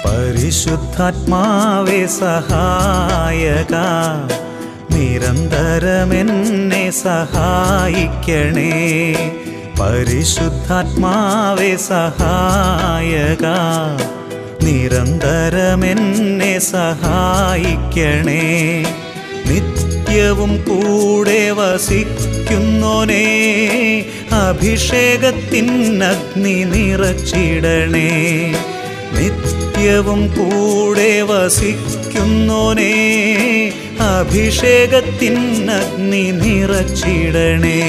പരിശുദ്ധാത്മാവേ സഹായക, നിരന്തരമെന്നെ സഹായിക്കണേ. പരിശുദ്ധാത്മാവേ സഹായക, നിരന്തരമെന്നെ സഹായിക്കണേ. നിത്യവും കൂടെ വസിക്കുന്നോനേ, അഭിഷേകത്തിനഗ്നി നിറച്ചിടണേ. നിത്യവും കൂടെ വസിക്കുന്നോനേ, അഭിഷേകത്തിനഗ്നി നിറച്ചിടണേ.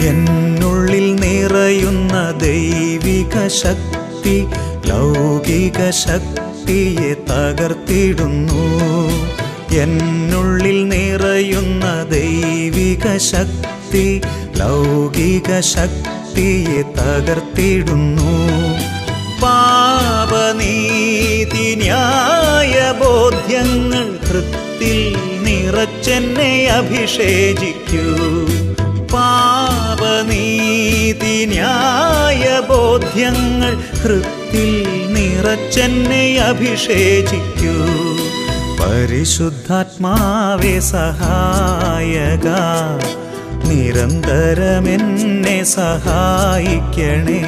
എന്നുള്ളിൽ നിറയുന്ന ദൈവിക ശക്തി ലൗകിക ശക്തിയെ തകർത്തിടുന്നു. എന്നുള്ളിൽ നിറയുന്ന ദൈവിക ശക്തി ലൗകിക ശക്തിയെ തകർത്തിടുന്നു. പാപനീതി ന്യായ ബോധ്യങ്ങൾ ഹൃത്തിൽ നിറച്ചെന്നെ അഭിഷേചിക്കൂ. പാപനീതി ന്യായ ബോധ്യങ്ങൾ ഹൃത്തിൽ നിറച്ചെന്നെ അഭിഷേചിക്കൂ. പരിശുദ്ധാത്മാവേ സഹായക, നിരന്തരമെന്നെ സഹായിക്കണേ.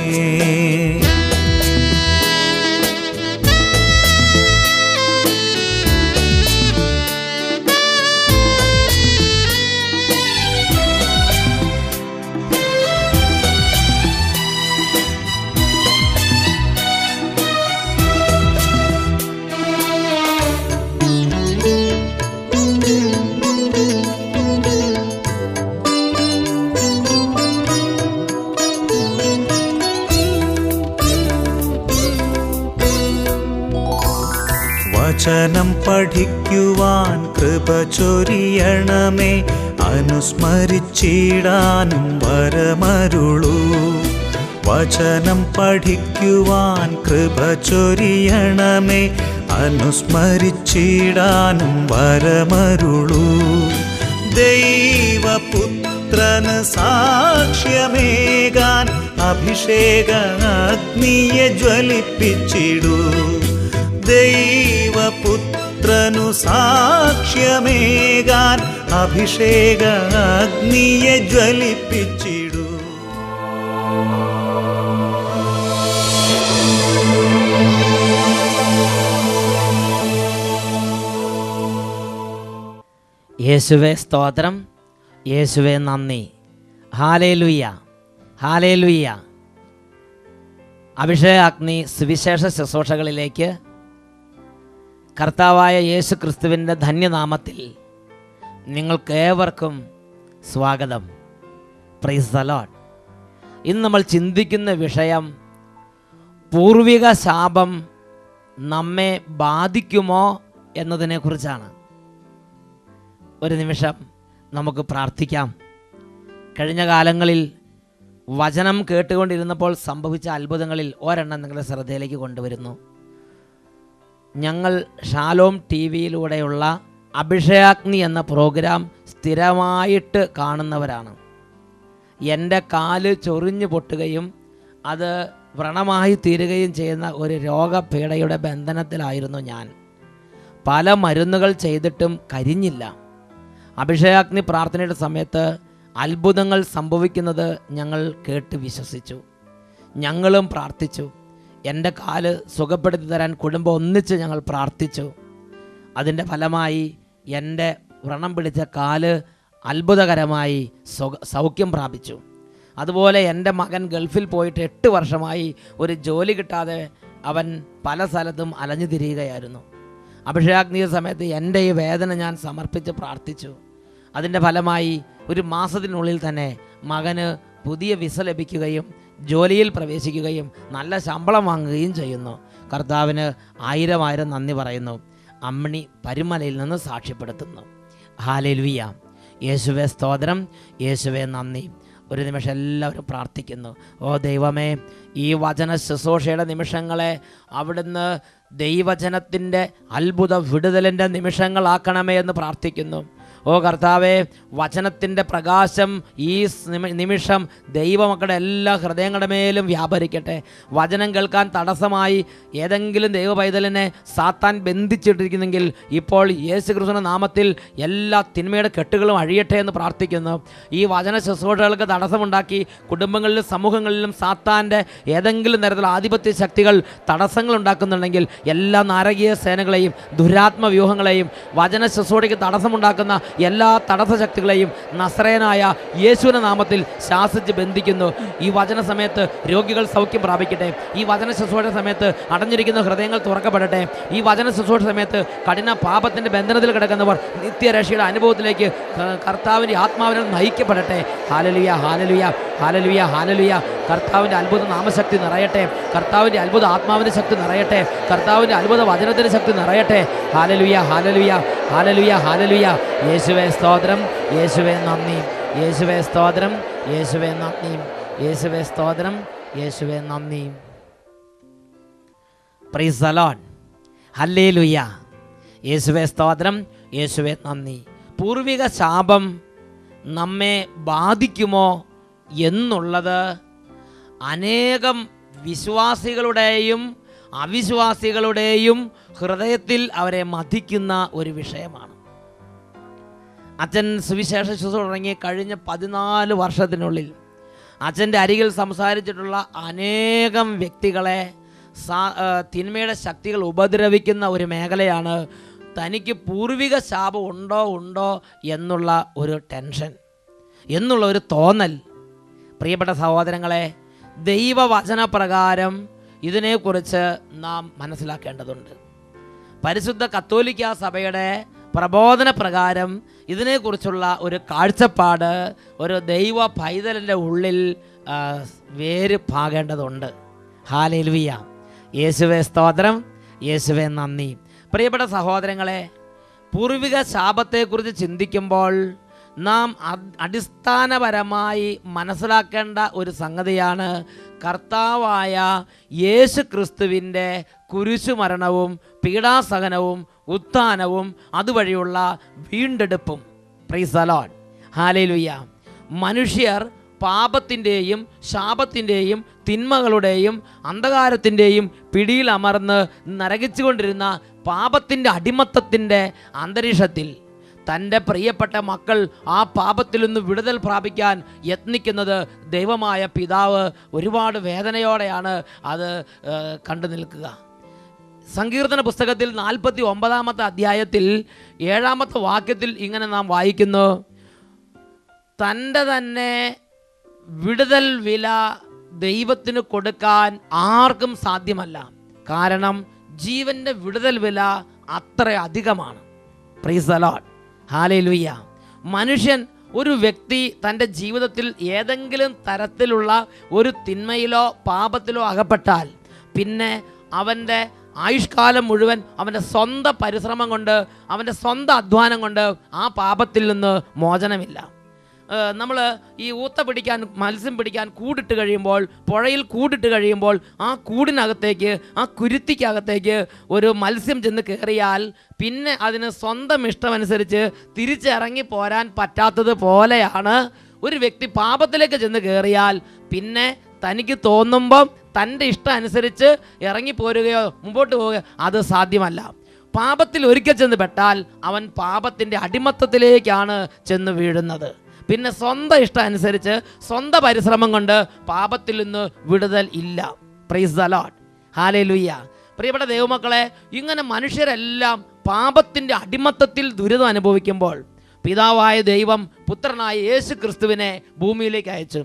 വചനം പഠിക്കുവാൻ കൃപ ചൊരിയണമേ, അനുസ്മരിച്ചിടാനും വരമരുളൂ. വചനം പഠിക്കുവാൻ കൃപ ചൊരിയണമേ, അനുസ്മരിച്ചിടാനും വരമരുളൂ. ദൈവപുത്രന് സാക്ഷ്യമേകാൻ അഭിഷേക അഗ്നിയെ ജ്വലിപ്പിച്ചിടൂ. ദൈവപുത്രനു സാക്ഷ്യമേകാൻ അഭിഷേക അഗ്നിയെ ജ്വലിപ്പിച്ചിടൂ. യേശുവേ സ്തോത്രം, യേശുവേ നന്ദി. Hallelujah, hallelujah. അഭിഷേക അഗ്നി സുവിശേഷ ശുശ്രൂഷകളിലേക്ക് കർത്താവായ യേശു ക്രിസ്തുവിൻ്റെ ധന്യനാമത്തിൽ നിങ്ങൾക്കേവർക്കും സ്വാഗതം. Price the Lord. ഇന്ന് നമ്മൾ ചിന്തിക്കുന്ന വിഷയം പൂർവിക ശാപം നമ്മെ ബാധിക്കുമോ എന്നതിനെക്കുറിച്ചാണ്. ഒരു നിമിഷം നമുക്ക് പ്രാർത്ഥിക്കാം. കഴിഞ്ഞ കാലങ്ങളിൽ വചനം കേട്ടുകൊണ്ടിരുന്നപ്പോൾ സംഭവിച്ച അത്ഭുതങ്ങളിൽ ഒരെണ്ണം നിങ്ങളുടെ ശ്രദ്ധയിലേക്ക് കൊണ്ടുവരുന്നു. ഞങ്ങൾ ഷാലോം TV-യിലൂടെയുള്ള അഭിഷേകാഗ്നി എന്ന പ്രോഗ്രാം സ്ഥിരമായിട്ട് കാണുന്നവരാണ്. എൻ്റെ കാല് ചൊറിഞ്ഞു പൊട്ടുകയും അത് വ്രണമായി തീരുകയും ചെയ്യുന്ന ഒരു രോഗപീഠയുടെ ബന്ധനത്തിലായിരുന്നു ഞാൻ. പല മരുന്നുകൾ ചെയ്തിട്ടും കരിഞ്ഞില്ല. അഭിഷേകാഗ്നി പ്രാർത്ഥനയുടെ സമയത്ത് അത്ഭുതങ്ങൾ സംഭവിക്കുന്നത് ഞങ്ങൾ കേട്ട് വിശ്വസിച്ചു. ഞങ്ങളും പ്രാർത്ഥിച്ചു. എൻ്റെ കാല് സുഖപ്പെടുത്തി തരാൻ കുടുംബം ഒന്നിച്ച് ഞങ്ങൾ പ്രാർത്ഥിച്ചു. അതിൻ്റെ ഫലമായി എൻ്റെ വ്രണം പിടിച്ച കാല് അത്ഭുതകരമായി സൗഖ്യം പ്രാപിച്ചു. അതുപോലെ എൻ്റെ മകൻ ഗൾഫിൽ പോയിട്ട് 8 വർഷമായി ഒരു ജോലി കിട്ടാതെ അവൻ പല സ്ഥലത്തും അലഞ്ഞു തിരിയുകയായിരുന്നു. അഭിഷേകാഗ്നി സമയത്ത് എൻ്റെ ഈ വേദന ഞാൻ സമർപ്പിച്ച് പ്രാർത്ഥിച്ചു. അതിൻ്റെ ഫലമായി ഒരു മാസത്തിനുള്ളിൽ തന്നെ മകന് പുതിയ വിസ ലഭിക്കുകയും ജോലിയിൽ പ്രവേശിക്കുകയും നല്ല ശമ്പളം വാങ്ങുകയും ചെയ്യുന്നു. കർത്താവിന് ആയിരം നന്ദി പറയുന്നു. അമ്മിണി പരുമലയിൽ നിന്ന് സാക്ഷ്യപ്പെടുത്തുന്നു. ഹല്ലേലൂയ. യേശുവേ സ്തോത്രം, യേശുവേ നന്ദി. ഒരു നിമിഷം എല്ലാവരും പ്രാർത്ഥിക്കുന്നു. ഓ ദൈവമേ, ഈ വചന ശുശ്രൂഷയുടെ നിമിഷങ്ങളെ അവിടുന്ന് ദൈവജനത്തിൻ്റെ അത്ഭുത വിടുതലിൻ്റെ നിമിഷങ്ങളാക്കണമേ എന്ന് പ്രാർത്ഥിക്കുന്നു. ഓ കർത്താവേ, വചനത്തിൻ്റെ പ്രകാശം ഈ നിമിഷം ദൈവമക്കളുടെ എല്ലാ ഹൃദയങ്ങളുടെ മേലും വ്യാപരിക്കട്ടെ. വചനം കേൾക്കാൻ തടസ്സമായി ഏതെങ്കിലും ദൈവ പൈതലിനെ സാത്താൻ ബന്ധിച്ചിട്ടിരിക്കുന്നെങ്കിൽ ഇപ്പോൾ യേശുക്രിസ്തുവിന്റെ നാമത്തിൽ എല്ലാ തിന്മയുടെ കെട്ടുകളും അഴിയട്ടെ എന്ന് പ്രാർത്ഥിക്കുന്നു. ഈ വചന ശുശ്രൂഷകൾക്ക് തടസ്സമുണ്ടാക്കി കുടുംബങ്ങളിലും സമൂഹങ്ങളിലും സാത്താൻ്റെ ഏതെങ്കിലും തരത്തിലുള്ള ആധിപത്യ ശക്തികൾ തടസ്സങ്ങൾ ഉണ്ടാക്കുന്നുണ്ടെങ്കിൽ എല്ലാ നാരകീയ സേനകളെയും ദുരാത്മ വ്യൂഹങ്ങളെയും വചന ശുശ്രൂഷയ്ക്ക് തടസ്സമുണ്ടാക്കുന്ന എല്ലാ തടസ്സ ശക്തികളെയും നസറേനായ യേശുവിന്റെ നാമത്തിൽ ശാസിച്ച് ബന്ധിക്കുന്നു. ഈ വചന സമയത്ത് രോഗികൾ സൗഖ്യം പ്രാപിക്കട്ടെ. ഈ വചന ശുശ്രൂഷ സമയത്ത് അടഞ്ഞിരിക്കുന്ന ഹൃദയങ്ങൾ തുറക്കപ്പെടട്ടെ. ഈ വചന ശുശ്രൂഷ സമയത്ത് കഠിന പാപത്തിന്റെ ബന്ധനത്തിൽ കിടക്കുന്നവർ നിത്യരക്ഷയുടെ അനുഭവത്തിലേക്ക് കർത്താവിൻ്റെ ആത്മാവിനെ നയിക്കപ്പെടട്ടെ. Hallelujah, hallelujah, hallelujah, hallelujah. കർത്താവിൻ്റെ അത്ഭുത നാമശക്തി നിറയട്ടെ. കർത്താവിൻ്റെ അത്ഭുത ആത്മാവിൻ്റെ ശക്തി നിറയട്ടെ. കർത്താവിൻ്റെ അത്ഭുത വചനത്തിൻ്റെ ശക്തി നിറയട്ടെ. Hallelujah, hallelujah, hallelujah, hallelujah. യേശുവേ സ്തോത്രം, യേശുവേ നന്ദി. യേശുവേ സ്തോത്രം, യേശുവേ നന്ദി. യേശുവേ സ്തോത്രം, യേശുവേ നന്ദി. Price the Lord. ഹല്ലേലൂയ. യേശുവേ സ്തോത്രം, യേശുവേ നന്ദി. പൂർവിക ശാപം നമ്മെ ബാധിക്കുമോ എന്നുള്ളത് അനേകം വിശ്വാസികളുടെയും അവിശ്വാസികളുടെയും ഹൃദയത്തിൽ അവരെ മഥിക്കുന്ന ഒരു വിഷയമാണ്. അച്ഛൻ സുവിശേഷ ശുശ്രൂഷ തുടങ്ങി കഴിഞ്ഞ 14 വർഷത്തിനുള്ളിൽ അച്ഛൻ്റെ അരികിൽ സംസാരിച്ചിട്ടുള്ള അനേകം വ്യക്തികളെ തിന്മയുടെ ശക്തികൾ ഉപദ്രവിക്കുന്ന ഒരു മേഖലയാണ് തനിക്ക് പൂർവിക ശാപം ഉണ്ടോ എന്നുള്ള ഒരു ടെൻഷൻ, എന്നുള്ള ഒരു തോന്നൽ. പ്രിയപ്പെട്ട സഹോദരങ്ങളെ, ദൈവവചനപ്രകാരം ഇതിനെക്കുറിച്ച് നാം മനസ്സിലാക്കേണ്ടതുണ്ട്. പരിശുദ്ധ കത്തോലിക്ക സഭയുടെ പ്രബോധന പ്രകാരം ഇതിനെക്കുറിച്ചുള്ള ഒരു കാഴ്ചപ്പാട് ഒരു ദൈവ പൈതലിൻ്റെ ഉള്ളിൽ വേര് പാകേണ്ടതുണ്ട്. ഹല്ലേലൂയ. യേശുവേ സ്തോത്രം, യേശുവേ നന്ദി. പ്രിയപ്പെട്ട സഹോദരങ്ങളെ, പൂർവിക ശാപത്തെക്കുറിച്ച് ചിന്തിക്കുമ്പോൾ നാം അടിസ്ഥാനപരമായി മനസ്സിലാക്കേണ്ട ഒരു സംഗതിയാണ് കർത്താവായ യേശു ക്രിസ്തുവിൻ്റെ കുരിശുമരണവും പീഡാസഹനവും ഉത്ഥാനവും അതുവഴിയുള്ള വീണ്ടെടുപ്പും. Praise the Lord. ഹല്ലേലൂയ. മനുഷ്യർ പാപത്തിൻ്റെയും ശാപത്തിൻ്റെയും തിന്മകളുടെയും അന്ധകാരത്തിൻ്റെയും പിടിയിൽ അമർന്ന് നരകിച്ചുകൊണ്ടിരുന്ന പാപത്തിൻ്റെ അടിമത്തത്തിൻ്റെ അന്തരീക്ഷത്തിൽ തൻ്റെ പ്രിയപ്പെട്ട മക്കൾ ആ പാപത്തിൽ നിന്ന് വിടുതൽ പ്രാപിക്കാൻ യത്നിക്കുന്നത് ദൈവമായ പിതാവ് ഒരുപാട് വേദനയോടെയാണ് അത് കണ്ടു നിൽക്കുക. സങ്കീർത്തന പുസ്തകത്തിൽ 49-ാമത്തെ അധ്യായത്തിൽ 7-ാമത്തെ വാക്യത്തിൽ ഇങ്ങനെ നാം വായിക്കുന്നു: തൻ്റെ തന്നെ വിടുതൽ വില ദൈവത്തിന് കൊടുക്കാൻ ആർക്കും സാധ്യമല്ല, കാരണം ജീവൻ്റെ വിടുതൽ വില അത്ര അധികമാണ്. Price the Lord. ഹല്ലേലൂയ. മനുഷ്യൻ, ഒരു വ്യക്തി തൻ്റെ ജീവിതത്തിൽ ഏതെങ്കിലും തരത്തിലുള്ള ഒരു തിന്മയിലോ പാപത്തിലോ അകപ്പെട്ടാൽ പിന്നെ അവൻ്റെ ആയുഷ്കാലം മുഴുവൻ അവൻ്റെ സ്വന്തം പരിശ്രമം കൊണ്ട്, അവൻ്റെ സ്വന്തം അധ്വാനം കൊണ്ട് ആ പാപത്തിൽ നിന്ന് മോചനമില്ല. നമ്മൾ ഈ ഊത്ത പിടിക്കാൻ, മത്സ്യം പിടിക്കാൻ കൂടിട്ട് കഴിയുമ്പോൾ, പുഴയിൽ കൂടിട്ട് കഴിയുമ്പോൾ ആ കൂടിനകത്തേക്ക്, ആ കുരുത്തിക്കകത്തേക്ക് ഒരു മത്സ്യം ചെന്ന് കയറിയാൽ പിന്നെ അതിന് സ്വന്തം ഇഷ്ടമനുസരിച്ച് തിരിച്ചിറങ്ങി പോരാൻ പറ്റാത്തത് പോലെയാണ് ഒരു വ്യക്തി പാപത്തിലേക്ക് ചെന്ന് കയറിയാൽ പിന്നെ തനിക്ക് തോന്നുമ്പം തൻ്റെ ഇഷ്ടം അനുസരിച്ച് ഇറങ്ങിപ്പോരുകയോ മുമ്പോട്ട് പോവുകയോ അത് സാധ്യമല്ല. പാപത്തിൽ ഒരിക്കൽ ചെന്ന് പെട്ടാൽ അവൻ പാപത്തിൻ്റെ അടിമത്തത്തിലേക്കാണ് ചെന്ന് വീഴുന്നത്. പിന്നെ സ്വന്തം ഇഷ്ടം അനുസരിച്ച് സ്വന്തം പരിശ്രമം കൊണ്ട് പാപത്തിൽ നിന്ന് വിടുതൽ ഇല്ല. Price the Lord. ഹല്ലേലൂയ. പ്രിയപ്പെട്ട ദൈവമക്കളെ, ഇങ്ങനെ മനുഷ്യരെല്ലാം പാപത്തിൻ്റെ അടിമത്തത്തിൽ ദുരിതം അനുഭവിക്കുമ്പോൾ പിതാവായ ദൈവം പുത്രനായ യേശു ക്രിസ്തുവിനെ ഭൂമിയിലേക്ക് അയച്ചു.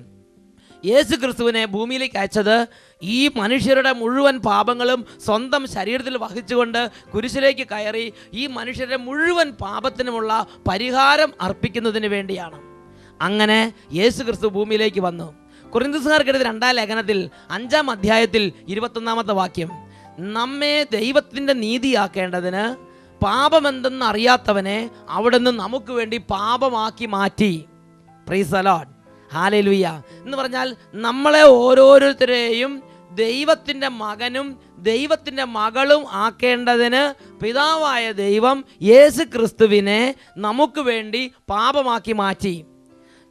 യേശു ക്രിസ്തുവിനെ ഭൂമിയിലേക്ക് അയച്ചത് ഈ മനുഷ്യരുടെ മുഴുവൻ പാപങ്ങളും സ്വന്തം ശരീരത്തിൽ വഹിച്ചുകൊണ്ട് കുരിശിലേക്ക് കയറി ഈ മനുഷ്യരുടെ മുഴുവൻ പാപത്തിനുമുള്ള പരിഹാരം അർപ്പിക്കുന്നതിന് വേണ്ടിയാണ്. അങ്ങനെ യേശു ക്രിസ്തു ഭൂമിയിലേക്ക് വന്നു. കൊരിന്ത്യൻകാർക്കെഴുതിയ 2-ാം ലേഖനത്തിൽ 5-ാം അധ്യായത്തിൽ 21-ാമത്തെ വാക്യം, നമ്മെ ദൈവത്തിൻ്റെ നീതിയാക്കേണ്ടതിന് പാപമെന്തെന്ന് അറിയാത്തവനെ അവിടുന്ന് നമുക്ക് വേണ്ടി പാപമാക്കി മാറ്റി. Price the Lord, hallelujah. എന്ന് പറഞ്ഞാൽ നമ്മളെ ഓരോരുത്തരെയും ദൈവത്തിൻ്റെ മകനും ദൈവത്തിൻ്റെ മകളും ആക്കേണ്ടതിന് പിതാവായ ദൈവം യേശു ക്രിസ്തുവിനെ നമുക്ക് വേണ്ടി പാപമാക്കി മാറ്റി.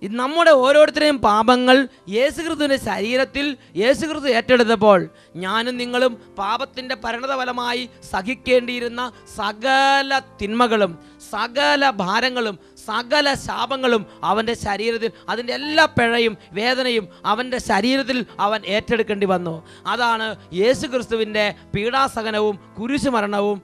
നമ്മുടെ ഓരോരുത്തരെയും പാപങ്ങൾ യേശുക്രിസ്തുവിൻ്റെ ശരീരത്തിൽ യേശുക്രിസ്തു ഏറ്റെടുത്തപ്പോൾ ഞാനും നിങ്ങളും പാപത്തിൻ്റെ പരിണതഫലമായി സഹിക്കേണ്ടിയിരുന്ന സകല തിന്മകളും സകല ഭാരങ്ങളും സകല ശാപങ്ങളും അവൻ്റെ ശരീരത്തിൽ, അതിൻ്റെ എല്ലാ പിഴയും വേദനയും അവൻ്റെ ശരീരത്തിൽ അവൻ ഏറ്റെടുക്കേണ്ടി വന്നു. അതാണ് യേശുക്രിസ്തുവിൻ്റെ പീഡാസഹനവും കുരിശുമരണവും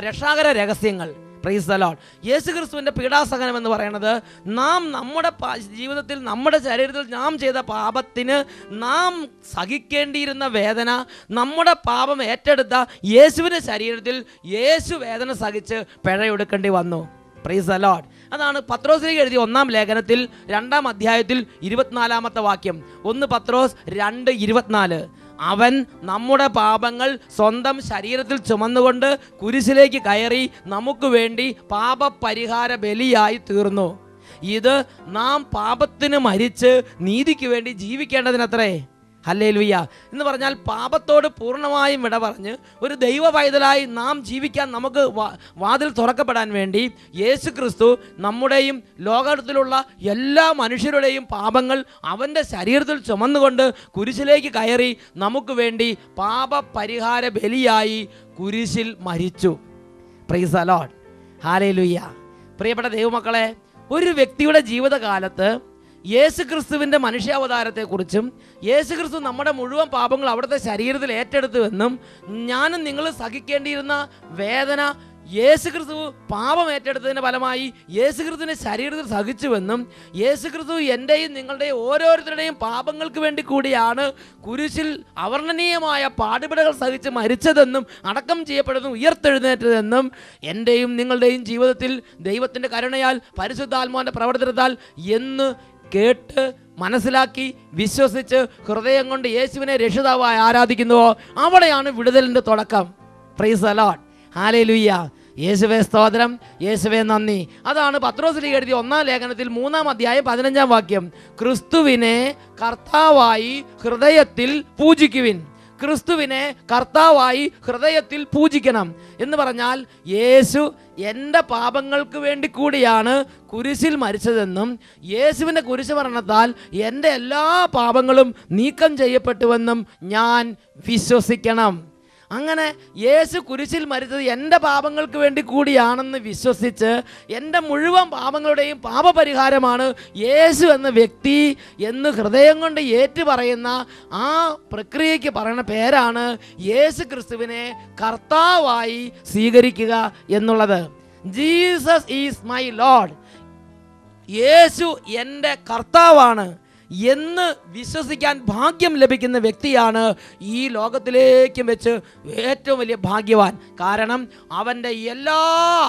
രക്ഷാകര രഹസ്യങ്ങൾ. Price the Lord. യേശുക്രിസ്തുവിൻ്റെ പീഡാസഹനം എന്ന് പറയുന്നത് നാം നമ്മുടെ ജീവിതത്തിൽ നമ്മുടെ ശരീരത്തിൽ നാം ചെയ്ത പാപത്തിന് നാം സഹിക്കേണ്ടിയിരുന്ന വേദന, നമ്മുടെ പാപം ഏറ്റെടുത്ത യേശുവിൻ്റെ ശരീരത്തിൽ യേശു വേദന സഹിച്ച് പിഴയൊടുക്കേണ്ടി വന്നു. Price the Lord. അതാണ് പത്രോസിലേക്ക് എഴുതിയ 1-ാം ലേഖനത്തിൽ 2-ാം അധ്യായത്തിൽ 24-ാമത്തെ വാക്യം. 1 പത്രോസ് 2:24. അവൻ നമ്മുടെ പാപങ്ങൾ സ്വന്തം ശരീരത്തിൽ ചുമന്നുകൊണ്ട് കുരിശിലേക്ക് കയറി നമുക്ക് വേണ്ടി പാപപരിഹാര ബലിയായി തീർന്നു. ഇത് നാം പാപത്തിന് മരിച്ച് നീതിക്ക് വേണ്ടി ജീവിക്കേണ്ടതിനത്രേ. ഹല്ലേലൂയ. എന്ന് പറഞ്ഞാൽ പാപത്തോട് പൂർണ്ണമായും വിട പറഞ്ഞ് ഒരു ദൈവ പൈതലായി നാം ജീവിക്കാൻ നമുക്ക് വാതിൽ തുറക്കപ്പെടാൻ വേണ്ടി യേശു ക്രിസ്തു നമ്മുടെയും ലോകത്തിലുള്ള എല്ലാ മനുഷ്യരുടെയും പാപങ്ങൾ അവൻ്റെ ശരീരത്തിൽ ചുമന്നുകൊണ്ട് കുരിശിലേക്ക് കയറി നമുക്ക് വേണ്ടി പാപപരിഹാര ബലിയായി കുരിശിൽ മരിച്ചു. Price the Lord, hallelujah. പ്രിയപ്പെട്ട ദൈവമക്കളെ, ഒരു വ്യക്തിയുടെ ജീവിതകാലത്ത് യേശുക്രിസ്തുവിൻ്റെ മനുഷ്യാവതാരത്തെക്കുറിച്ചും യേശുക്രിസ്തു നമ്മുടെ മുഴുവൻ പാപങ്ങൾ അവിടുത്തെ ശരീരത്തിൽ ഏറ്റെടുത്തുവെന്നും ഞാനും നിങ്ങൾ സഹിക്കേണ്ടിയിരുന്ന വേദന യേശുക്രിസ്തു പാപം ഏറ്റെടുത്തതിൻ്റെ ഫലമായി യേശുക്രിസ്തുവിൻ്റെ ശരീരത്തിൽ സഹിച്ചുവെന്നും യേശുക്രിസ്തു എൻ്റെയും നിങ്ങളുടെയും ഓരോരുത്തരുടെയും പാപങ്ങൾക്ക് വേണ്ടി കൂടിയാണ് കുരിശിൽ അവർണ്ണനീയമായ പാടുപെടലുകൾ സഹിച്ച് മരിച്ചതെന്നും അടക്കം ചെയ്യപ്പെടുന്നതും ഉയർത്തെഴുന്നേറ്റതെന്നും എൻ്റെയും നിങ്ങളുടെയും ജീവിതത്തിൽ ദൈവത്തിൻ്റെ കരുണയാൽ പരിശുദ്ധാത്മാവിൻ്റെ പ്രവർത്തനത്താൽ എന്ന് കേട്ട് മനസ്സിലാക്കി വിശ്വസിച്ച് ഹൃദയം കൊണ്ട് യേശുവിനെ രക്ഷിതാവായി ആരാധിക്കുന്നുവോ അവിടെയാണ് വിടുതലിൻ്റെ തുടക്കം. Price the Lord, hallelujah. യേശുവേ സ്തോത്രം, യേശുവേ നന്ദി. അതാണ് പത്രോസിലേക്ക് എഴുതിയ 1-ാം ലേഖനത്തിൽ 3-ാം അധ്യായം 15-ാം വാക്യം. ക്രിസ്തുവിനെ കർത്താവായി ഹൃദയത്തിൽ പൂജിക്കുവിൻ. ക്രിസ്തുവിനെ കർത്താവായി ഹൃദയത്തിൽ പൂജിക്കണം എന്ന് പറഞ്ഞാൽ യേശു എൻ്റെ പാപങ്ങൾക്ക് വേണ്ടി കൂടിയാണ് കുരിശിൽ മരിച്ചതെന്നും യേശുവിൻ്റെ കുരിശ് മരണത്താൽ എൻ്റെ എല്ലാ പാപങ്ങളും നീക്കം ചെയ്യപ്പെട്ടുവെന്നും ഞാൻ വിശ്വസിക്കണം. അങ്ങനെ യേശു കുരിശിൽ മരിച്ചത് എൻ്റെ പാപങ്ങൾക്ക് വേണ്ടി കൂടിയാണെന്ന് വിശ്വസിച്ച് എൻ്റെ മുഴുവൻ പാപങ്ങളുടെയും പാപപരിഹാരമാണ് യേശു എന്ന വ്യക്തി എന്ന് ഹൃദയം കൊണ്ട് ഏറ്റു പറയുന്ന ആ പ്രക്രിയയ്ക്ക് പറയുന്ന പേരാണ് യേശു ക്രിസ്തുവിനെ കർത്താവായി സ്വീകരിക്കുക എന്നുള്ളത്. Jesus is my Lord. യേശു എൻ്റെ കർത്താവാണ് എന്ന് വിശ്വസിക്കാൻ ഭാഗ്യം ലഭിക്കുന്ന വ്യക്തിയാണ് ഈ ലോകത്തിലേക്കും വെച്ച് ഏറ്റവും വലിയ ഭാഗ്യവാൻ. കാരണം അവൻ്റെ എല്ലാ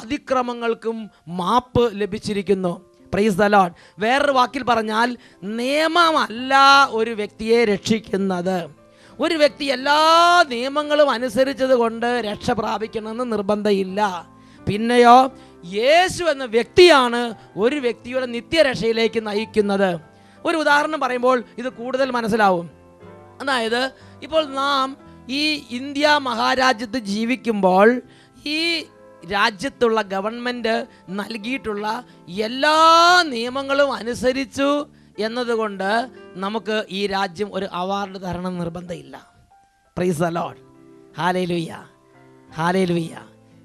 അതിക്രമങ്ങൾക്കും മാപ്പ് ലഭിച്ചിരിക്കുന്നു. Price the Lord. വേറൊരു വാക്കിൽ പറഞ്ഞാൽ നിയമമല്ല ഒരു വ്യക്തിയെ രക്ഷിക്കുന്നത്. ഒരു വ്യക്തി എല്ലാ നിയമങ്ങളും അനുസരിച്ചത് കൊണ്ട് രക്ഷ പ്രാപിക്കണമെന്ന് നിർബന്ധമില്ല. പിന്നെയോ യേശു എന്ന വ്യക്തിയാണ് ഒരു വ്യക്തിയുടെ നിത്യരക്ഷയിലേക്ക് നയിക്കുന്നത്. ഒരു ഉദാഹരണം പറയുമ്പോൾ ഇത് കൂടുതൽ മനസ്സിലാവും. അതായത് ഇപ്പോൾ നാം ഈ ഇന്ത്യ മഹാരാജ്യത്ത് ജീവിക്കുമ്പോൾ ഈ രാജ്യത്തുള്ള ഗവൺമെൻറ് നൽകിയിട്ടുള്ള എല്ലാ നിയമങ്ങളും അനുസരിച്ചു എന്നതുകൊണ്ട് നമുക്ക് ഈ രാജ്യം ഒരു അവാർഡ് തരണം നിർബന്ധമില്ല. Price the Lord, hallelujah, hallelujah.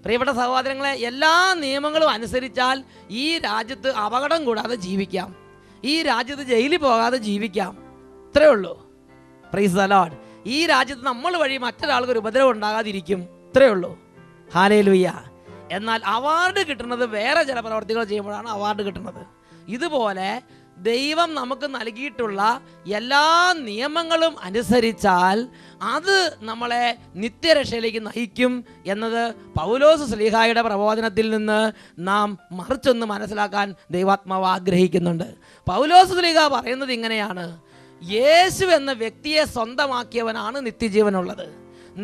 പ്രിയപ്പെട്ട സഹോദരങ്ങളെ, എല്ലാ നിയമങ്ങളും അനുസരിച്ചാൽ ഈ രാജ്യത്ത് അപകടം കൂടാതെ ജീവിക്കാം, ഈ രാജ്യത്ത് ജയിലിൽ പോകാതെ ജീവിക്കാം. ഇത്രയേ ഉള്ളൂ. Price the Lord. ഈ രാജ്യത്ത് നമ്മൾ വഴി മറ്റൊരാൾക്ക് ഒരു ഉപദ്രവം ഉണ്ടാകാതിരിക്കും. ഇത്രയേ ഉള്ളൂ. ഹല്ലേലൂയ. എന്നാൽ അവാർഡ് കിട്ടുന്നത് വേറെ ചില പ്രവർത്തികൾ ചെയ്യുമ്പോഴാണ് അവാർഡ് കിട്ടുന്നത്. ഇതുപോലെ ദൈവം നമുക്ക് നൽകിയിട്ടുള്ള എല്ലാ നിയമങ്ങളും അനുസരിച്ചാൽ അത് നമ്മളെ നിത്യരക്ഷയിലേക്ക് നയിക്കും എന്നത് പൗലോസ് ശ്ലീഹായുടെ പ്രബോധനത്തിൽ നിന്ന് നാം മറിച്ചൊന്ന് മനസ്സിലാക്കാൻ ദൈവാത്മാവ് ആഗ്രഹിക്കുന്നുണ്ട്. പൗലോസ് ശ്ലീഹ പറയുന്നത് ഇങ്ങനെയാണ്: യേശു എന്ന വ്യക്തിയെ സ്വന്തമാക്കിയവനാണ് നിത്യജീവനുള്ളത്.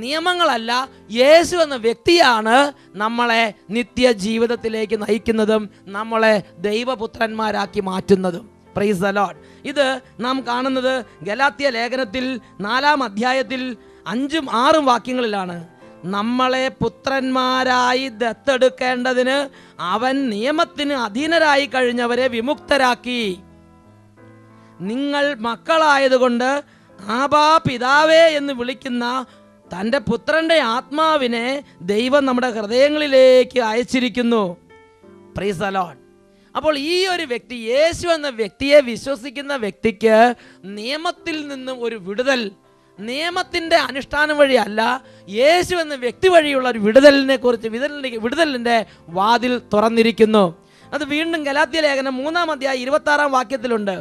നിയമങ്ങളല്ല, യേശു എന്ന വ്യക്തിയാണ് നമ്മളെ നിത്യജീവിതത്തിലേക്ക് നയിക്കുന്നതും നമ്മളെ ദൈവപുത്രന്മാരാക്കി മാറ്റുന്നതും. Praise the Lord. ഇത് നാം കാണുന്നത് ഗലാത്യ ലേഖനത്തിൽ 4-ാം അധ്യായത്തിൽ 5ഉം 6ഉം വാക്യങ്ങളിലാണ്. നമ്മളെ പുത്രന്മാരായി ദത്തെടുക്കേണ്ടതിന് അവൻ നിയമത്തിന് അധീനരായി കഴിഞ്ഞവരെ വിമുക്തരാക്കി. നിങ്ങൾ മക്കളായതുകൊണ്ട് ആബാ പിതാവേ എന്ന് വിളിക്കുന്ന തൻ്റെ പുത്രൻ്റെ ആത്മാവിനെ ദൈവം നമ്മുടെ ഹൃദയങ്ങളിലേക്ക് അയച്ചിരിക്കുന്നു. Price the Lord. അപ്പോൾ ഈ ഒരു വ്യക്തി, യേശു എന്ന വ്യക്തിയെ വിശ്വസിക്കുന്ന വ്യക്തിക്ക് നിയമത്തിൽ നിന്നും ഒരു വിടുതൽ, നിയമത്തിൻ്റെ അനുഷ്ഠാനം വഴിയല്ല, യേശു എന്ന വ്യക്തി വഴിയുള്ള ഒരു വിടുതലിനെ കുറിച്ച് വിടുതലിൻ്റെ വാതിൽ തുറന്നിരിക്കുന്നു. അത് വീണ്ടും ഗലാത്യ ലേഖനം 3-ാം അധ്യായം 26-ാം വാക്യത്തിലുണ്ട്.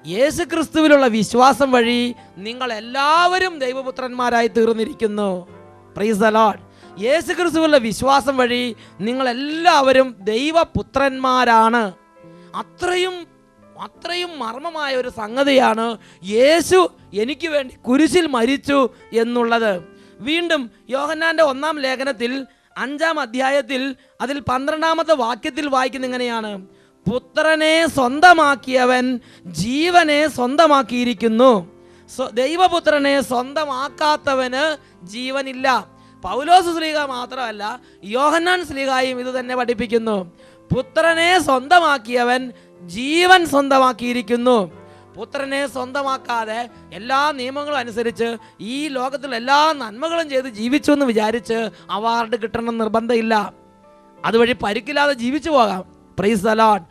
യേശു ക്രിസ്തുവിലുള്ള വിശ്വാസം വഴി നിങ്ങൾ എല്ലാവരും ദൈവപുത്രന്മാരായി തീർന്നിരിക്കുന്നു. Price the Lord. യേശു ക്രിസ്തുവിലുള്ള വിശ്വാസം വഴി നിങ്ങൾ എല്ലാവരും ദൈവപുത്രന്മാരാണ്. അത്രയും മർമ്മമായ ഒരു സംഗതിയാണ് യേശു എനിക്ക് വേണ്ടി കുരിശിൽ മരിച്ചു എന്നുള്ളത്. വീണ്ടും യോഹന്നാന്റെ 1-ാം ലേഖനത്തിൽ 5-ാം അധ്യായത്തിൽ അതിൽ 12-ാമത്തെ വാക്യത്തിൽ വായിക്കുന്ന ഇങ്ങനെയാണ്: പുത്രനെ സ്വന്തമാക്കിയവൻ ജീവനെ സ്വന്തമാക്കിയിരിക്കുന്നു. ദൈവപുത്രനെ സ്വന്തമാക്കാത്തവന് ജീവനില്ല. പൗലോസ് ശ്ലീഹ മാത്രമല്ല, യോഹന്നാൻ ശ്ലീഹായും ഇത് തന്നെ പഠിപ്പിക്കുന്നു. പുത്രനെ സ്വന്തമാക്കിയവൻ ജീവൻ സ്വന്തമാക്കിയിരിക്കുന്നു. പുത്രനെ സ്വന്തമാക്കാതെ എല്ലാ നിയമങ്ങളും അനുസരിച്ച് ഈ ലോകത്തിൽ എല്ലാ നന്മകളും ചെയ്ത് ജീവിച്ചു എന്ന് വിചാരിച്ച് അവാർഡ് കിട്ടണം നിർബന്ധമില്ല. അതുവഴി പരിക്കില്ലാതെ ജീവിച്ചു പോകാം. Price the Lord.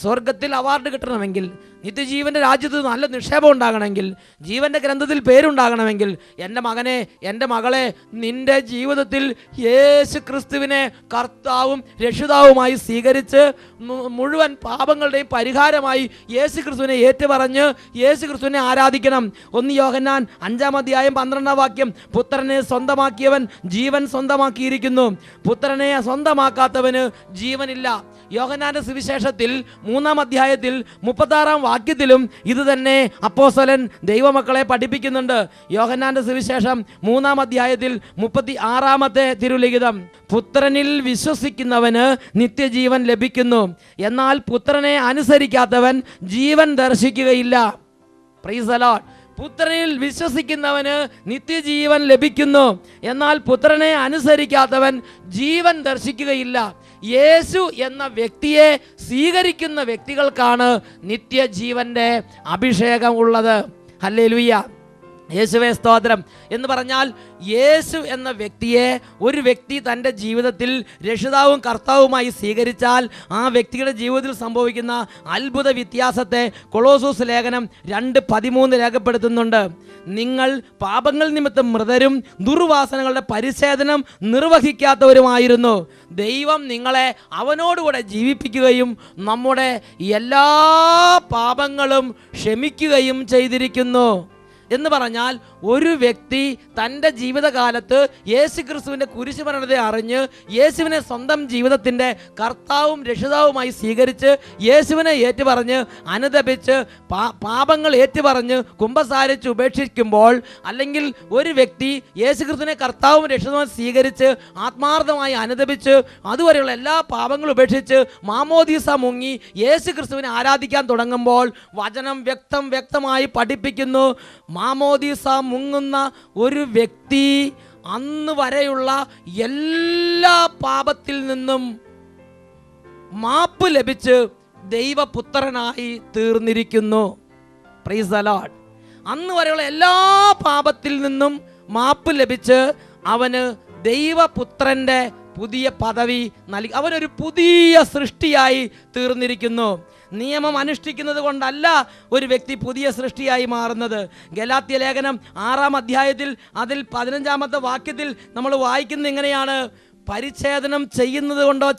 സ്വർഗത്തിൽ അവാർഡ് കിട്ടണമെങ്കിൽ, നിത്യജീവൻ്റെ രാജ്യത്ത് നല്ല നിക്ഷേപം ഉണ്ടാകണമെങ്കിൽ, ജീവൻ്റെ ഗ്രന്ഥത്തിൽ പേരുണ്ടാകണമെങ്കിൽ, എൻ്റെ മകനെ, എൻ്റെ മകളെ, നിൻ്റെ ജീവിതത്തിൽ യേശു ക്രിസ്തുവിനെ കർത്താവും രക്ഷിതാവുമായി സ്വീകരിച്ച് മുഴുവൻ പാപങ്ങളുടെയും പരിഹാരമായി യേശു ക്രിസ്തുവിനെ ഏറ്റുപറഞ്ഞ് യേശു ക്രിസ്തുവിനെ ആരാധിക്കണം. 1 യോഹന്നാൻ 5-ാം അധ്യായം 12-ാം വാക്യം: പുത്രനെ സ്വന്തമാക്കിയവൻ ജീവൻ സ്വന്തമാക്കിയിരിക്കുന്നു. പുത്രനെ സ്വന്തമാക്കാത്തവന് ജീവനില്ല. യോഹന്നാന്റെ സുവിശേഷത്തിൽ 3-ാം അധ്യായത്തിൽ 36-ാം വാക്യത്തിലും ഇത് തന്നെ അപ്പോസ്തലൻ ദൈവമക്കളെ പഠിപ്പിക്കുന്നുണ്ട്. യോഹന്നാന്റെ സുവിശേഷം 3-ാം അധ്യായത്തിൽ 36-ാമത്തെ തിരുലിഖിതം: പുത്രനിൽ വിശ്വസിക്കുന്നവന് നിത്യജീവൻ ലഭിക്കുന്നു, എന്നാൽ പുത്രനെ അനുസരിക്കാത്തവൻ ജീവൻ ദർശിക്കുകയില്ല. Praise the Lord. പുത്രനിൽ വിശ്വസിക്കുന്നവന് നിത്യജീവൻ ലഭിക്കുന്നു, എന്നാൽ പുത്രനെ അനുസരിക്കാത്തവൻ ജീവൻ ദർശിക്കുകയില്ല. യേശു എന്ന വ്യക്തിയെ സ്വീകരിക്കുന്ന വ്യക്തികൾക്കാണ് നിത്യജീവന്റെ അഭിഷേകം ഉള്ളത്. ഹല്ലേലൂയ. യേശുവേ സ്തോത്രം. എന്ന് പറഞ്ഞാൽ യേശു എന്ന വ്യക്തിയെ ഒരു വ്യക്തി തൻ്റെ ജീവിതത്തിൽ രക്ഷിതാവും കർത്താവുമായി സ്വീകരിച്ചാൽ ആ വ്യക്തിയുടെ ജീവിതത്തിൽ സംഭവിക്കുന്ന അത്ഭുത വ്യത്യാസത്തെ കൊളോസോസ് ലേഖനം 2:13 രേഖപ്പെടുത്തുന്നുണ്ട്. നിങ്ങൾ പാപങ്ങൾ നിമിത്തം മൃതരും ദുർവാസനകളുടെ പരിച്ഛേദനം നിർവഹിക്കാത്തവരുമായിരുന്നു. ദൈവം നിങ്ങളെ അവനോടുകൂടെ ജീവിപ്പിക്കുകയും നമ്മുടെ എല്ലാ പാപങ്ങളും ക്ഷമിക്കുകയും ചെയ്തിരിക്കുന്നു. എന്ന് പറഞ്ഞാൽ ഒരു വ്യക്തി തൻ്റെ ജീവിതകാലത്ത് യേശു ക്രിസ്തുവിൻ്റെ കുരിശുമരണത്തെ അറിഞ്ഞ് യേശുവിനെ സ്വന്തം ജീവിതത്തിൻ്റെ കർത്താവും രക്ഷിതാവുമായി സ്വീകരിച്ച് യേശുവിനെ ഏറ്റുപറഞ്ഞ് അനുദപിച്ച് പാപങ്ങൾ ഏറ്റുപറഞ്ഞ് കുമ്പസാരിച്ച് ഉപേക്ഷിക്കുമ്പോൾ, അല്ലെങ്കിൽ ഒരു വ്യക്തി യേശു ക്രിസ്തുവിനെ കർത്താവും രക്ഷിതാവും സ്വീകരിച്ച് ആത്മാർത്ഥമായി അനുദപിച്ച് അതുവരെയുള്ള എല്ലാ പാപങ്ങളും ഉപേക്ഷിച്ച് മാമോദീസ മുങ്ങി യേശു ക്രിസ്തുവിനെ ആരാധിക്കാൻ തുടങ്ങുമ്പോൾ വചനം വ്യക്തമായി പഠിപ്പിക്കുന്നു. മാമോദീസ മുങ്ങുന്ന ഒരു വ്യക്തി അന്ന് വരെയുള്ള എല്ലാ പാപത്തിൽ നിന്നും മാപ്പ് ലഭിച്ച് ദൈവപുത്രനായി തീർന്നിരിക്കുന്നു. Price the Lord. അന്ന് വരെയുള്ള എല്ലാ പാപത്തിൽ നിന്നും മാപ്പ് ലഭിച്ച് അവന് ദൈവപുത്രൻ്റെ പുതിയ പദവി നൽകി. അവനൊരു പുതിയ സൃഷ്ടിയായി തീർന്നിരിക്കുന്നു. നിയമം അനുഷ്ഠിക്കുന്നത് കൊണ്ടല്ല ഒരു വ്യക്തി പുതിയ സൃഷ്ടിയായി മാറുന്നത്. ഗലാത്യ ലേഖനം 6-ാം അധ്യായത്തിൽ അതിൽ 15-ാമത്തെ വാക്യത്തിൽ നമ്മൾ വായിക്കുന്നത് ഇങ്ങനെയാണ്: പരിച്ഛേദനം ചെയ്യുന്നത് കൊണ്ടോ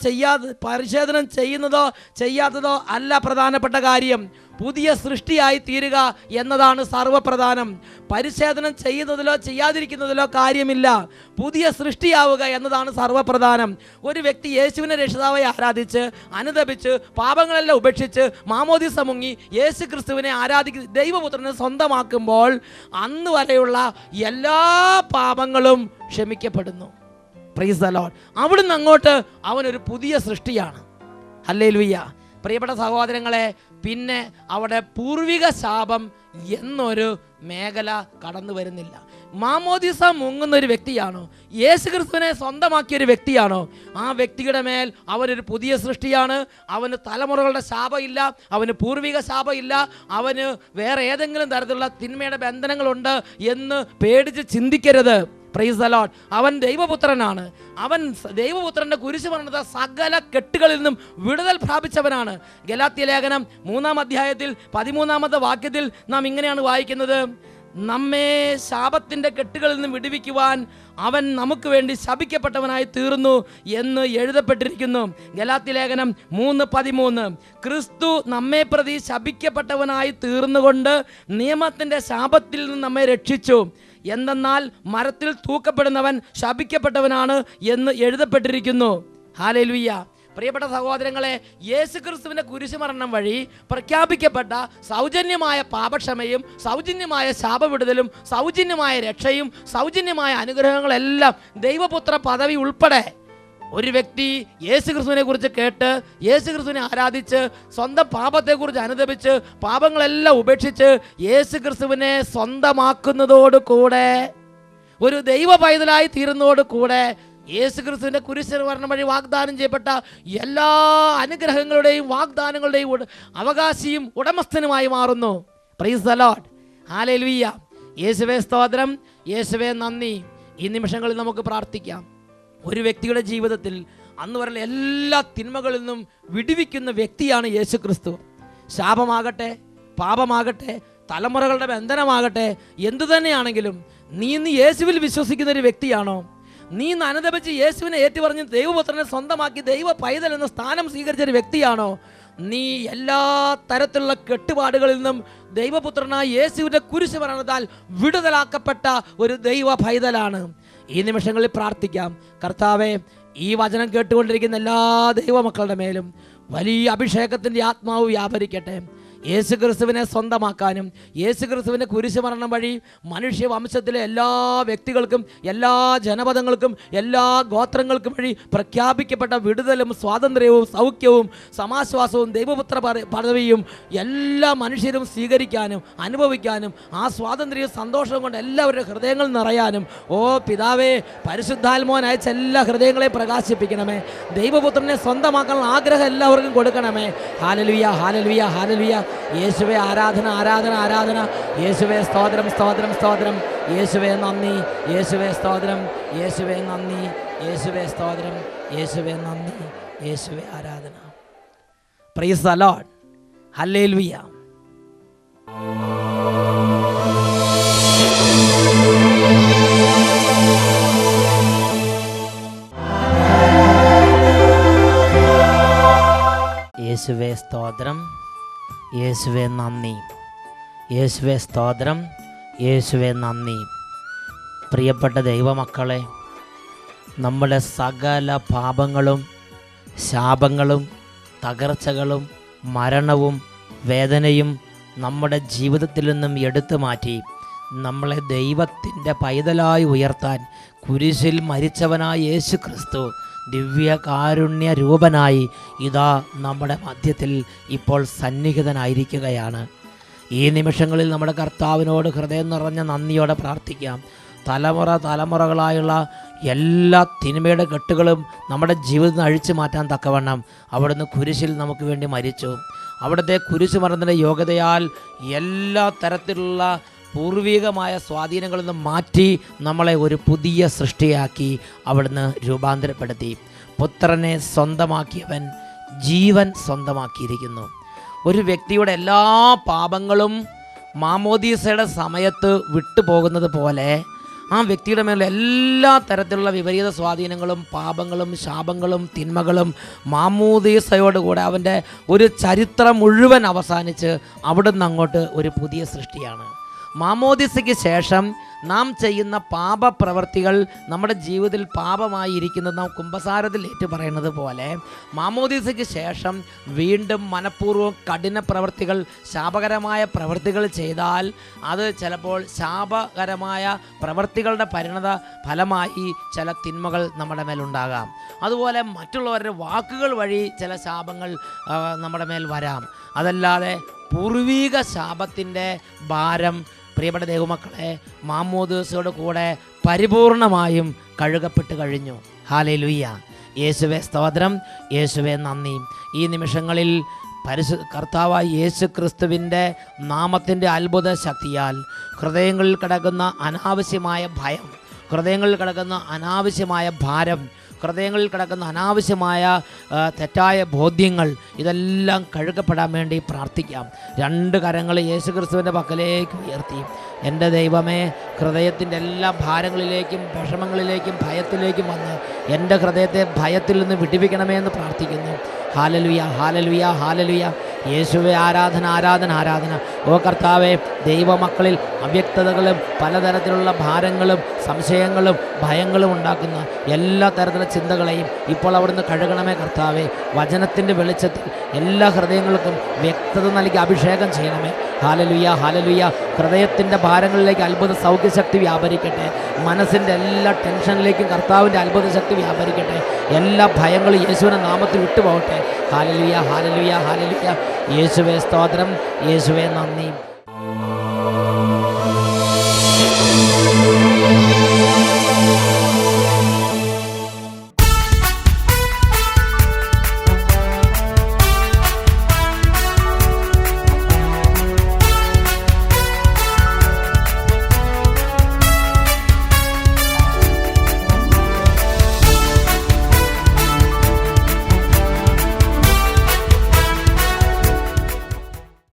പരിച്ഛേദനം ചെയ്യുന്നതോ ചെയ്യാത്തതോ അല്ല പ്രധാനപ്പെട്ട കാര്യം. പുതിയ സൃഷ്ടിയായി തീരുക എന്നതാണ് സർവ്വപ്രധാനം. പരിച്ഛേദനം ചെയ്യുന്നതിലോ ചെയ്യാതിരിക്കുന്നതിലോ കാര്യമില്ല. പുതിയ സൃഷ്ടിയാവുക എന്നതാണ് സർവ്വപ്രധാനം. ഒരു വ്യക്തി യേശുവിനെ രക്ഷിതാവായി ആരാധിച്ച് അനുതപിച്ച് പാപങ്ങളെല്ലാം ഉപേക്ഷിച്ച് മാമോദീസ മുങ്ങി യേശു ക്രിസ്തുവിനെ ആരാധിക്കുന്ന ദൈവപുത്രനെ സ്വന്തമാക്കുമ്പോൾ അന്ന് വരെയുള്ള എല്ലാ പാപങ്ങളും ക്ഷമിക്കപ്പെടുന്നു. Price the Lord. അവിടുന്ന് അങ്ങോട്ട് അവനൊരു പുതിയ സൃഷ്ടിയാണ്. ഹല്ലേലൂയ. പ്രിയപ്പെട്ട സഹോദരങ്ങളെ, പിന്നെ അവിടെ പൂർവിക ശാപം എന്നൊരു മേഖല കടന്നു വരുന്നില്ല. മാമോദീസ മുങ്ങുന്ന ഒരു വ്യക്തിയാണോ, യേശു ക്രിസ്തുവിനെ സ്വന്തമാക്കിയ ഒരു വ്യക്തിയാണോ, ആ വ്യക്തിയുടെ മേൽ അവനൊരു പുതിയ സൃഷ്ടിയാണ്. അവന് തലമുറകളുടെ ശാപമില്ല, അവന് പൂർവിക ശാപമില്ല, അവന് വേറെ ഏതെങ്കിലും തരത്തിലുള്ള തിന്മയുടെ ബന്ധനങ്ങളുണ്ട് എന്ന് പേടിച്ച് ചിന്തിക്കരുത്. Price the Lord. അവൻ ദൈവപുത്രനാണ്. അവൻ ദൈവപുത്രന്റെ കുരിശ് മരണത്തെ സകല കെട്ടുകളിൽ നിന്നും വിടുതൽ പ്രാപിച്ചവനാണ്. ഗലാത്യ ലേഖനം 3-ാം അധ്യായത്തിൽ 13-ാമത്തെ വാക്യത്തിൽ നാം ഇങ്ങനെയാണ് വായിക്കുന്നത്: നമ്മെ ശാപത്തിന്റെ കെട്ടുകളിൽ നിന്നും വിടുവിക്കുവാൻ അവൻ നമുക്ക് വേണ്ടി ശപിക്കപ്പെട്ടവനായി തീർന്നു എന്ന് എഴുതപ്പെട്ടിരിക്കുന്നു. ഗലാത്യ ലേഖനം 3:13. ക്രിസ്തു നമ്മെ പ്രതി ശപിക്കപ്പെട്ടവനായി തീർന്നുകൊണ്ട് നിയമത്തിന്റെ ശാപത്തിൽ നിന്ന് നമ്മെ രക്ഷിച്ചു. എന്തെന്നാൽ മരത്തിൽ തൂക്കപ്പെടുന്നവൻ ശപിക്കപ്പെട്ടവനാണ് എന്ന് എഴുതപ്പെട്ടിരിക്കുന്നു. ഹല്ലേലൂയ. പ്രിയപ്പെട്ട സഹോദരങ്ങളെ, യേശു ക്രിസ്തുവിൻ്റെ കുരിശുമരണം വഴി പ്രഖ്യാപിക്കപ്പെട്ട സൗജന്യമായ പാപക്ഷമയും സൗജന്യമായ ശാപവിടുതലും സൗജന്യമായ രക്ഷയും സൗജന്യമായ അനുഗ്രഹങ്ങളെല്ലാം ദൈവപുത്ര പദവി ഉൾപ്പെടെ ഒരു വ്യക്തി യേശു ക്രിസ്തുവിനെ കുറിച്ച് കേട്ട് യേശു ക്രിസ്തുവിനെ ആരാധിച്ച് സ്വന്തം പാപത്തെക്കുറിച്ച് അനുദപിച്ച് പാപങ്ങളെല്ലാം ഉപേക്ഷിച്ച് യേശു ക്രിസ്തുവിനെ സ്വന്തമാക്കുന്നതോടുകൂടെ, ഒരു ദൈവ പൈതലായി തീരുന്നതോടുകൂടെ യേശു ക്രിസ്തുവിൻ്റെ കുരിശുമരണം വഴി വാഗ്ദാനം ചെയ്യപ്പെട്ട എല്ലാ അനുഗ്രഹങ്ങളുടെയും വാഗ്ദാനങ്ങളുടെയും അവകാശിയും ഉടമസ്ഥനുമായി മാറുന്നു. Price the Lord. ഹല്ലേലൂയ. യേശുവേ സ്തോത്രം, യേശുവേ നന്ദി. ഈ നിമിഷങ്ങളിൽ നമുക്ക് പ്രാർത്ഥിക്കാം. ഒരു വ്യക്തിയുടെ ജീവിതത്തിൽ അന്ന് വരെയുള്ള എല്ലാ തിന്മകളിൽ നിന്നും വിടുവിക്കുന്ന വ്യക്തിയാണ് യേശു ക്രിസ്തു. ശാപമാകട്ടെ, പാപമാകട്ടെ, തലമുറകളുടെ ബന്ധനമാകട്ടെ, എന്തു തന്നെയാണെങ്കിലും നീ ഇന്ന് യേശുവിൽ വിശ്വസിക്കുന്ന ഒരു വ്യക്തിയാണോ, നീ ഇന്ന് അനുദപിച്ച് യേശുവിനെ ഏറ്റുപറഞ്ഞ് ദൈവപുത്രനെ സ്വന്തമാക്കി ദൈവ പൈതൽ എന്ന സ്ഥാനം സ്വീകരിച്ച ഒരു വ്യക്തിയാണോ, നീ എല്ലാ തരത്തിലുള്ള കെട്ടുപാടുകളിൽ നിന്നും ദൈവപുത്രനായ യേശുവിൻ്റെ കുരിശ് മരണത്താൽ വിടുതലാക്കപ്പെട്ട ഒരു ദൈവ പൈതലാണ്. ഈ നിമിഷങ്ങളിൽ പ്രാർത്ഥിക്കാം. കർത്താവേ, ഈ വചനം കേട്ടുകൊണ്ടിരിക്കുന്ന എല്ലാ ദൈവമക്കളുടെ മേലും വലിയ അഭിഷേകത്തിൻ്റെ ആത്മാവ് വ്യാപരിക്കട്ടെ. യേശു ക്രിസ്തുവിനെ സ്വന്തമാക്കാനും യേശു ക്രിസ്തുവിൻ്റെ കുരിശുമരണം വഴി മനുഷ്യവംശത്തിലെ എല്ലാ വ്യക്തികൾക്കും എല്ലാ ജനപദങ്ങൾക്കും എല്ലാ ഗോത്രങ്ങൾക്കും വഴി പ്രഖ്യാപിക്കപ്പെട്ട വിടുതലും സ്വാതന്ത്ര്യവും സൗഖ്യവും സമാശ്വാസവും ദൈവപുത്ര പദവിയും എല്ലാ മനുഷ്യരും സ്വീകരിക്കാനും അനുഭവിക്കാനും ആ സ്വാതന്ത്ര്യവും സന്തോഷവും കൊണ്ട് എല്ലാവരുടെ ഹൃദയങ്ങൾ നിറയാനും പിതാവേ, പരിശുദ്ധാത്മാവൻ അയച്ച എല്ലാ ഹൃദയങ്ങളെയും പ്രകാശിപ്പിക്കണമേ. ദൈവപുത്രനെ സ്വന്തമാക്കാനുള്ള ആഗ്രഹം എല്ലാവർക്കും കൊടുക്കണമേ. Hallelujah, hallelujah, hallelujah. യേശുവേ ആരാധന, ആരാധന, ആരാധന. യേശുവേ സ്തോത്രം, സ്തോത്രം, സ്തോത്രം. യേശുവേ നന്ദി, യേശുവേ സ്തോത്രം, യേശുവേ നന്ദി, യേശുവേ സ്തോത്രം, യേശുവേ നന്ദി, യേശുവേ ആരാധന. Price the Lord. ഹല്ലേലൂയ. യേശുവേ സ്തോത്രം, യേശുവേ നന്ദി, യേശുവേ സ്തോത്രം, യേശുവേ നന്ദി. പ്രിയപ്പെട്ട ദൈവമക്കളെ, നമ്മുടെ സകല പാപങ്ങളും ശാപങ്ങളും തകർച്ചകളും മരണവും വേദനയും നമ്മുടെ ജീവിതത്തിൽ നിന്നും എടുത്തു മാറ്റി നമ്മളെ ദൈവത്തിൻ്റെ പൈതലായി ഉയർത്താൻ കുരിശിൽ മരിച്ചവനായ യേശു ക്രിസ്തു ദിവ്യകാരുണ്യ രൂപനായി ഇതാ നമ്മുടെ മധ്യത്തിൽ ഇപ്പോൾ സന്നിഹിതനായിരിക്കുകയാണ്. ഈ നിമിഷങ്ങളിൽ നമ്മുടെ കർത്താവിനോട് ഹൃദയം നിറഞ്ഞ നന്ദിയോടെ പ്രാർത്ഥിക്കാം. തലമുറകളായുള്ള എല്ലാ തിന്മയുടെ കെട്ടുകളും നമ്മുടെ ജീവിതത്തിൽ നിന്ന് അഴിച്ചു മാറ്റാൻ തക്കവണ്ണം അവിടുന്ന് കുരിശിൽ നമുക്ക് വേണ്ടി മരിച്ചു. അവിടുത്തെ കുരിശ് മരണത്തിൻ്റെ യോഗ്യതയാൽ എല്ലാ തരത്തിലുള്ള പൂർവികമായ സ്വാധീനങ്ങളിൽ നിന്ന് മാറ്റി നമ്മളെ ഒരു പുതിയ സൃഷ്ടിയാക്കി അവിടുന്ന് രൂപാന്തരപ്പെടുത്തി. പുത്രനെ സ്വന്തമാക്കിയവൻ ജീവൻ സ്വന്തമാക്കിയിരിക്കുന്നു. ഒരു വ്യക്തിയുടെ എല്ലാ പാപങ്ങളും മാമോദീസയുടെ സമയത്ത് വിട്ടുപോകുന്നത് പോലെ ആ വ്യക്തിയുടെ മേലുള്ള എല്ലാ തരത്തിലുള്ള വിപരീത സ്വാധീനങ്ങളും പാപങ്ങളും ശാപങ്ങളും തിന്മകളും മാമോദീസയോടുകൂടെ അവൻ്റെ ഒരു ചരിത്രം മുഴുവൻ അവസാനിച്ച് അവിടുന്ന് അങ്ങോട്ട് ഒരു പുതിയ സൃഷ്ടിയാണ്. മാമോദീസയ്ക്ക് ശേഷം നാം ചെയ്യുന്ന പാപപ്രവർത്തികൾ നമ്മുടെ ജീവിതത്തിൽ പാപമായി ഇരിക്കുന്നത് നാം കുമ്പസാരത്തിൽ ഏറ്റു പറയുന്നത് പോലെ മാമോദീസയ്ക്ക് ശേഷം വീണ്ടും മനഃപൂർവ്വം കഠിന പ്രവർത്തികൾ, ശാപകരമായ പ്രവർത്തികൾ ചെയ്താൽ അത് ചിലപ്പോൾ ശാപകരമായ പ്രവർത്തികളുടെ പരിണത ഫലമായി ചില തിന്മകൾ നമ്മുടെ മേലുണ്ടാകാം. അതുപോലെ മറ്റുള്ളവരുടെ വാക്കുകൾ വഴി ചില ശാപങ്ങൾ നമ്മുടെ മേൽ വരാം. അതല്ലാതെ പൂർവീക ശാപത്തിൻ്റെ ഭാരം പ്രിയപ്പെട്ട ദൈവമക്കളെ മാമോദീസയോട് കൂടെ പരിപൂർണമായും കഴുകപ്പെട്ട് കഴിഞ്ഞു. ഹല്ലേലൂയ. യേശുവേ സ്തോത്രം, യേശുവേ നന്ദി. ഈ നിമിഷങ്ങളിൽ കർത്താവായ യേശു ക്രിസ്തുവിൻ്റെ നാമത്തിൻ്റെ അത്ഭുത ശക്തിയാൽ ഹൃദയങ്ങളിൽ കിടക്കുന്ന അനാവശ്യമായ ഭയം, ഹൃദയങ്ങളിൽ കിടക്കുന്ന അനാവശ്യമായ ഭാരം, ഹൃദയങ്ങളിൽ കിടക്കുന്ന അനാവശ്യമായ തെറ്റായ ബോധ്യങ്ങൾ ഇതെല്ലാം കഴുകപ്പെടാൻ വേണ്ടി പ്രാർത്ഥിക്കാം. രണ്ട് കരങ്ങൾ യേശു ക്രിസ്തുവിൻ്റെ പക്കലേക്ക് ഉയർത്തി, എൻ്റെ ദൈവമേ, ഹൃദയത്തിൻ്റെ എല്ലാ ഭാരങ്ങളിലേക്കും വിഷമങ്ങളിലേക്കും ഭയത്തിലേക്കും വന്ന് എൻ്റെ ഹൃദയത്തെ ഭയത്തിൽ നിന്ന് വിടിവിക്കണമേ എന്ന് പ്രാർത്ഥിക്കുന്നു. Hallelujah, hallelujah, hallelujah. യേശുവേ ആരാധന, ആരാധന, ആരാധന. ഓ കർത്താവേ, ദൈവമക്കളിൽ അവ്യക്തതകളും പലതരത്തിലുള്ള ഭാരങ്ങളും സംശയങ്ങളും ഭയങ്ങളും ഉണ്ടാക്കുന്ന എല്ലാ തരത്തിലുള്ള ചിന്തകളെയും ഇപ്പോൾ അവിടുന്ന് കഴുകണമേ കർത്താവേ. വചനത്തിൻ്റെ വെളിച്ചത്തിൽ എല്ലാ ഹൃദയങ്ങൾക്കും വ്യക്തത നൽകി അഭിഷേകം ചെയ്യണമേ. Hallelujah, hallelujah. ഹൃദയത്തിൻ്റെ ഭാരങ്ങളിലേക്ക് അത്ഭുത സൗഖ്യശക്തി വ്യാപരിക്കട്ടെ. മനസ്സിൻ്റെ എല്ലാ ടെൻഷനിലേക്കും കർത്താവിൻ്റെ അത്ഭുത ശക്തി വ്യാപരിക്കട്ടെ. എല്ലാ ഭയങ്ങളും യേശുവിൻ്റെ നാമത്തിൽ വിട്ടുപോകട്ടെ. Hallelujah, hallelujah, hallelujah. യേശുവേ സ്തോത്രം, യേശുവേ നന്ദി.